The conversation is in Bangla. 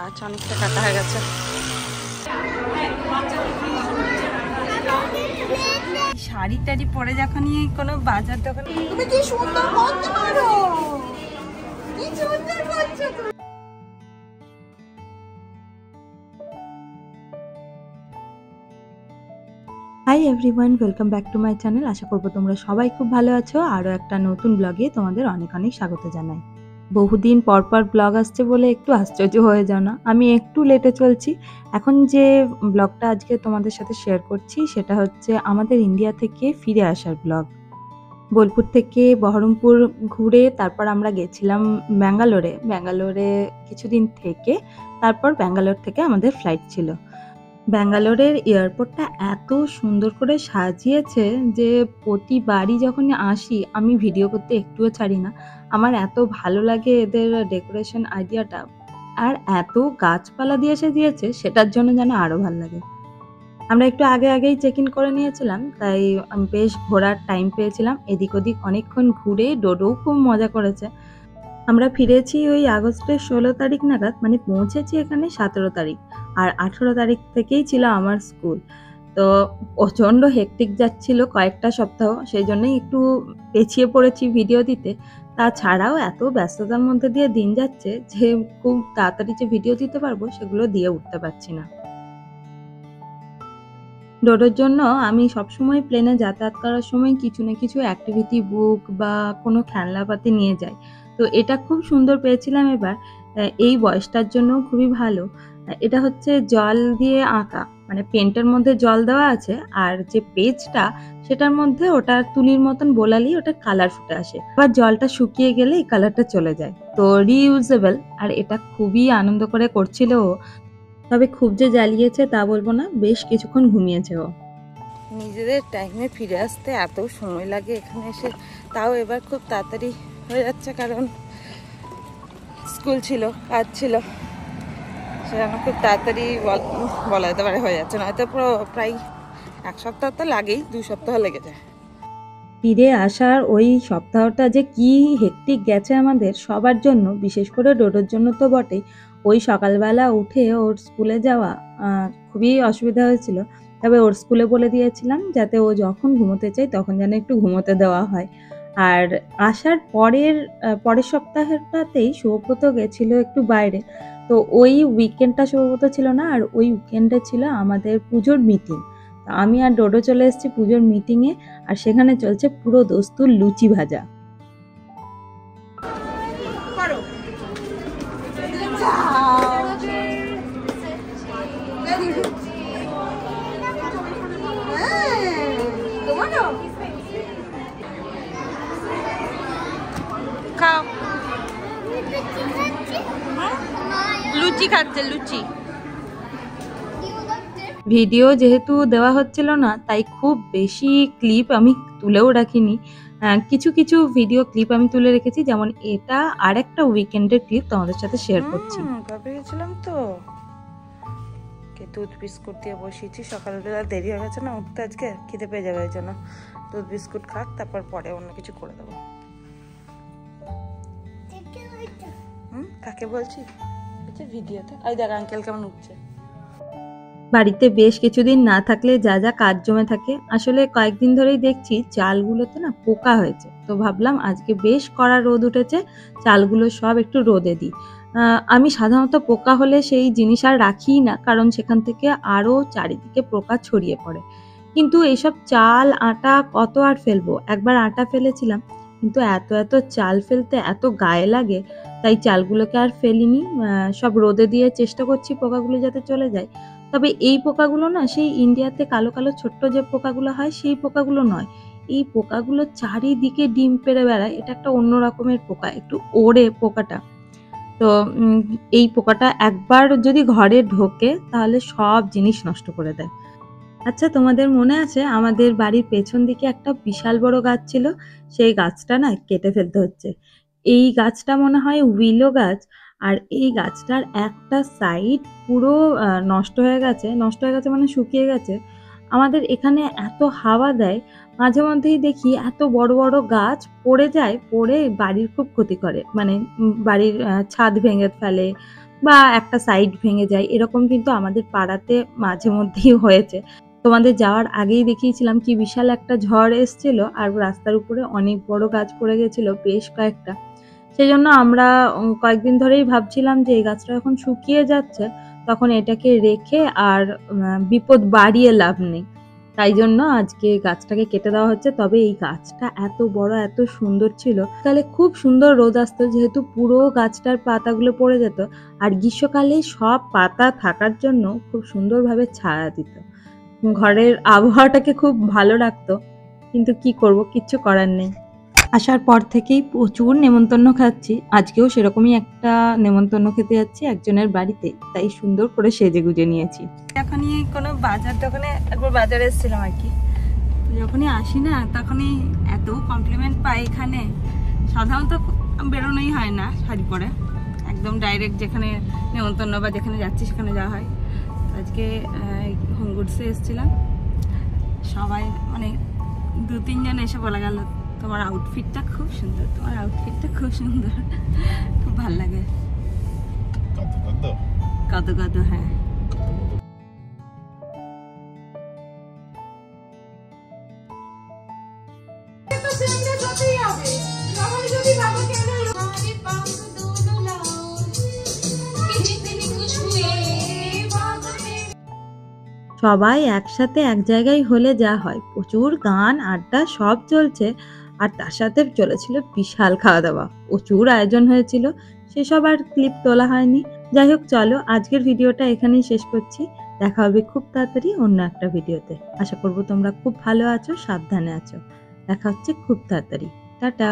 গাছ অনেকটা কাটা হয়ে গেছে। শাড়ি টাড়ি পরে যখনই কোনো বাজার দোকানে তুমি কি সুন্দর করতে পারো, কি সুন্দর করছো তুমি। Hi everyone, welcome back to my channel. আশা করবো তোমরা সবাই খুব ভালো আছো। আরও একটা নতুন ব্লগে তোমাদের অনেক অনেক স্বাগত জানাই। বহুদিন পর পর ব্লগ আসছে বলে একটু আশ্চর্য হয়ে যাও না, আমি একটু লেটে চলছি। এখন যে ব্লগটা আজকে তোমাদের সাথে শেয়ার করছি সেটা হচ্ছে আমাদের ইন্ডিয়া থেকে ফিরে আসার ব্লগ। বোলপুর থেকে বহরমপুর ঘুরে তারপর আমরা গেছিলাম ব্যাঙ্গালোরে কিছুদিন থেকে তারপর ব্যাঙ্গালোর থেকে আমাদের ফ্লাইট ছিল। ব্যাঙ্গালোরের এয়ারপোর্টটা এত সুন্দর করে সাজিয়েছে যে প্রতিবারই যখন আসি আমি ভিডিও করতে একটুও ছাড়ি না। আমার এত ভালো লাগে এদের ডেকোরেশন আইডিয়াটা, আর এত গাছপালা দিয়ে সাজিয়েছে সেটার জন্য যেন আরও ভালো লাগে। আমরা একটু আগেই চেক ইন করে নিয়েছিলাম, তাই বেশ ঘোরার টাইম পেয়েছিলাম। এদিক ওদিক অনেকক্ষণ ঘুরে ডোডোও খুব মজা করেছে। আমরা ফিরেছি ওই আগস্টের 16 তারিখ নাগাদ, মানে পৌঁছেছি এখানে 17 তারিখ, আর 18 তারিখ থেকেই ছিল আমার স্কুল। তো প্রচণ্ড হেকটিক যাচ্ছিল কয়েকটা সপ্তাহ, সেই জন্যই একটু পেছিয়ে পড়েছি ভিডিও দিতে। তাছাড়াও এত ব্যস্ততার মধ্যে দিয়ে দিন যাচ্ছে যে খুব তাড়াতাড়ি যে ভিডিও দিতে পারবো সেগুলো দিয়ে উঠতে পারছি না। ডোডোর জন্য আমি সবসময় প্লেনে যাতায়াত করার সময় কিছু না কিছু অ্যাক্টিভিটি বুক বা কোনো খেলনাপাতি নিয়ে যাই। তো এটা খুব সুন্দর পেয়েছিলাম এবার। এই বয়সটার জন্য খুবই ভালো। এটা হচ্ছে জল দিয়ে আঁকা, মানে পেন্টের মধ্যে জল দেওয়া আছে, আর যে পেজটা সেটার মধ্যে ওটা তুলির মতন বোলালেই ওটা কালার ফুটে আসে, আবার জলটা শুকিয়ে গেলে এই কালারটা চলে যায়। তো রিইউজেবল, আর এটা খুবই আনন্দ করে করছিল ও। তবে খুব যে জ্বালিয়েছে তা বলবো না, বেশ কিছুক্ষণ ঘুমিয়েছে ও। নিজেদের টাইমে ফিরে আসতে এত সময় লাগে এখানে এসে, তাও এবার খুব তাড়াতাড়ি হয়ে যাচ্ছে, কারণ স্কুল ছিল, কাজ ছিল, সেজন্য খুব তাড়াতাড়ি বলা যেতে পারে হয়ে যাচ্ছে। নয়তো পুরো প্রায় 1 সপ্তাহ তো লাগেই, 2 সপ্তাহ লেগে যায়। ফিরে আসার ওই সপ্তাহটা যে কি হেক্টিক গেছে আমাদের সবার জন্য, বিশেষ করে ডোডোর জন্য তো বটেই। ওই সকালবেলা উঠে ওর স্কুলে যাওয়া খুবই অসুবিধা হয়েছিল। তবে ওর স্কুলে বলে দিয়েছিলাম যাতে ও যখন ঘুমোতে চায় তখন যেন একটু ঘুমোতে দেওয়া হয়। আর আসার পরের সপ্তাহটাতেই শুভব্রত গেছিল একটু বাইরে। তো ওই উইকেন্ডটা শুভব্রত ছিল না, আর ওই উইকেন্ডে ছিল আমাদের পুজোর মিটিং। আমি আর ডোডো চলে এসেছি পুজোর মিটিংয়ে, আর সেখানে চলছে পুরো দস্তুর লুচি ভাজা। খাও, লুচি খাচ্ছে, লুচি। ভিডিও যেহেতু দেওয়া হচ্ছিল না তাই খুব বেশি ক্লিপ আমি তুলেও রাখিনি। কিছু কিছু ভিডিও ক্লিপ আমি তুলে রেখেছি, যেমন এটা আর একটা উইকেন্ডের ক্লিপ তোমাদের সাথে শেয়ার করছি। ভাবে গেছিলাম তো দুধ বিস্কুট দিয়ে বসিয়েছি, সকালবেলা দেরি হয়ে গেছে না উঠতে, আজকে খিদে পেয়ে যাবে, এই জন্য দুধ বিস্কুট খাক, তারপর পরে অন্য কিছু করে দেবো। কাকে বলছি ভিডিওতে? ওই দেখ আঙ্কেল কেমন উঠছে। বাড়িতে বেশ কিছুদিন না থাকলে যা যা কাজ জমে থাকে, আসলে কয়েকদিন ধরেই দেখছি চালগুলোতে না পোকা হয়েছে। তো ভাবলাম আজকে বেশ কড়া রোদ উঠেছে, চালগুলো সব একটু রোদে দিই। আমি সাধারণত পোকা হলে সেই জিনিস আর রাখিই না, কারণ সেখান থেকে আরও চারিদিকে পোকা ছড়িয়ে পড়ে। কিন্তু এইসব চাল আটা কত আর ফেলবো, একবার আটা ফেলেছিলাম, কিন্তু এত চাল ফেলতে এত গায়ে লাগে, তাই চালগুলোকে আর ফেলিনি। সব রোদে দিয়ে চেষ্টা করছি পোকাগুলো যাতে চলে যায়। তবে এই পোকাগুলো না সেই ইন্ডিয়াতে কালো কালো ছোট্ট যে পোকাগুলো হয় সেই পোকাগুলো নয়। এই পোকাগুলো চারিদিকে ডিম পেড়ে বেড়ায়, এটা একটা অন্য রকমের পোকা, একটু ওড়ে পোকাটা। তো এই পোকাটা একবার যদি ঘরে ঢোকে তাহলে সব জিনিস নষ্ট করে দেয়। আচ্ছা, তোমাদের মনে আছে আমাদের বাড়ির পেছন দিকে একটা বিশাল বড় গাছ ছিল, সেই গাছটা না কেটে ফেলতে হচ্ছে। এই গাছটা মনে হয় উইলো গাছ, আর এই গাছটার একটা সাইড পুরো নষ্ট হয়ে গেছে মানে শুকিয়ে গেছে। আমাদের এখানে এত হাওয়া দেয়, মাঝে মধ্যেই দেখি এত বড় বড় গাছ পড়ে যায়, পড়ে বাড়ির খুব ক্ষতি করে, মানে বাড়ির ছাদ ভেঙে ফেলে বা একটা সাইড ভেঙে যায়, এরকম কিন্তু আমাদের পাড়াতে মাঝে মধ্যেই হয়েছে। তোমাদের যাওয়ার আগেই দেখিয়েছিলাম কি বিশাল একটা ঝড় এসছিল আর রাস্তার উপরে অনেক বড় গাছ পড়ে গেছিল, বেশ কয়েকটা। সেজন্য আমরা কয়েকদিন ধরেই ভাবছিলাম যে এই গাছটা যখন শুকিয়ে যাচ্ছে তখন এটাকে রেখে আর বিপদ বাড়িয়ে লাভ নেই। তাই জন্য আজকে গাছটাকে কেটে দেওয়া হচ্ছে। তবে এই গাছটা এত বড়, এত সুন্দর ছিল। তাহলে খুব সুন্দর রোদ আসতো, যেহেতু পুরো গাছটার পাতাগুলো পড়ে যেত আর গ্রীষ্মকালে সব পাতা থাকার জন্য খুব সুন্দরভাবে ছায়া দিত। ঘরের আবহাওয়াটাকে খুব ভালো রাখতো। কিন্তু কি করব, কিচ্ছু করার নেই। আসার পর থেকেই প্রচুর নেমন্তন্ন খাচ্ছি। আজকেও সেরকমই একটা নেমন্তন্ন খেতে যাচ্ছি একজনের বাড়িতে, তাই সুন্দর করে সেজেগুজে নিয়েছি। এখনই কোনো বাজার দোকানে একবার বাজারে এসেছিলাম আর কি, যখনই আসি না তখনই এত কমপ্লিমেন্ট পাই এখানে। সাধারণত বেরোনোই হয় না শাড়ি পরে, একদম ডাইরেক্ট যেখানে নেমন্তন্ন বা যেখানে যাচ্ছি সেখানে যাওয়া হয়। আজকে হোম গুডসে এসেছিলাম, সবাই মানে 2-3 জন এসে বলে গেল তোমার আউটফিটটা খুব সুন্দর, তোমার আউটফিটটা খুব সুন্দর। খুব ভালো লাগে। কত কত হ্যাঁ। সবাই একসাথে এক জায়গায় হলে যা হয়, প্রচুর গান আড্ডা সব চলছে আর তার সাথে চলেছিল বিশাল খাওয়া দাওয়া, প্রচুর আয়োজন হয়েছিল। সেসব আর ক্লিপ তোলা হয়নি। যাই হোক, চলো আজকের ভিডিওটা এখানেই শেষ করছি। দেখা হবে খুব তাড়াতাড়ি অন্য একটা ভিডিওতে। আশা করবো তোমরা খুব ভালো আছো, সাবধানে আছো। দেখা হচ্ছে খুব তাড়াতাড়ি। টাটা।